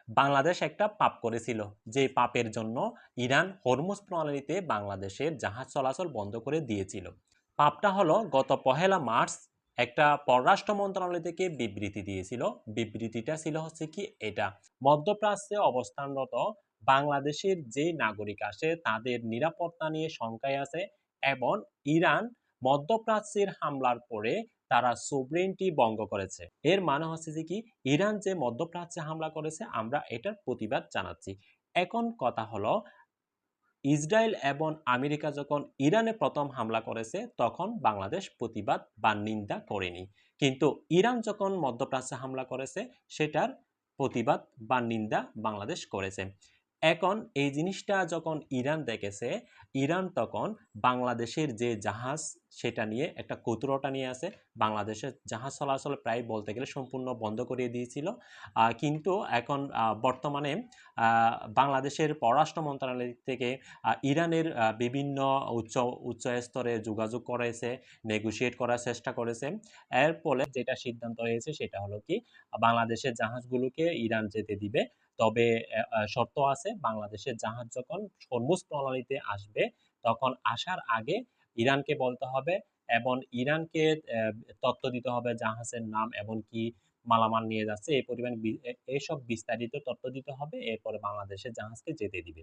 বাংলাদেশ একটা পাপ করেছিল, যে পাপের জন্য ইরান হরমুজ প্রণালীতে বাংলাদেশের জাহাজ চলাচল বন্ধ করে দিয়েছিল। পাপটা হলো গত 1 মার্চ একটা পররাষ্ট্র মন্ত্রণালয় থেকে বিবৃতি দিয়েছিল। বিবৃতিটা ছিল হচ্ছে কি এটা: মধ্যপ্রাচ্যে অবস্থানরত বাংলাদেশের যে নাগরিক আসে তাদের নিরাপত্তা নিয়ে শঙ্কায় আছে, এবং ইরান মধ্যপ্রাচ্যের হামলার পরে তারা সোভরেইনটি ভঙ্গ করেছে। এর মানে হচ্ছে যে কি, ইরান যে মধ্যপ্রাচ্যে হামলা করেছে আমরা এটার প্রতিবাদ জানাচ্ছি। এখন কথা হলো, ইসরায়েল এবং আমেরিকা যখন ইরানে প্রথম হামলা করেছে তখন বাংলাদেশ প্রতিবাদ বা নিন্দা করেনি, কিন্তু ইরান যখন মধ্যপ্রাচ্যে হামলা করেছে সেটার প্রতিবাদ বা নিন্দা বাংলাদেশ করেছে। এখন এই জিনিসটা যখন ইরান দেখেছে, ইরান তখন বাংলাদেশের যে জাহাজ সেটা নিয়ে একটা কটূরতা নিয়ে আসে। বাংলাদেশের জাহাজ চলাচল প্রায় বলতে গেলে সম্পূর্ণ বন্ধ করে দিয়েছিল। কিন্তু এখন বর্তমানে বাংলাদেশের পররাষ্ট্র মন্ত্রণালয় থেকে ইরানের বিভিন্ন উচ্চ উচ্চ স্তরে যোগাযোগ করেছে, নেগোশিয়েট করার চেষ্টা করেছে। এর ফলে যেটা সিদ্ধান্ত হয়েছে সেটা হলো কি, বাংলাদেশের জাহাজগুলোকে ইরান যেতে দিবে। তবে শর্ত আছে, বাংলাদেশের জাহাজ যখন হরমুজ প্রণালীতে আসবে তখন আসার আগে ইরানকে বলতে হবে, এবং ইরানকে তথ্য দিতে হবে জাহাজের নাম এবং কি মালামাল নিয়ে যাচ্ছে এই পরিমাণ এইসব বিস্তারিত তথ্য দিতে হবে, এরপরে বাংলাদেশের জাহাজকে যেতে দিবে।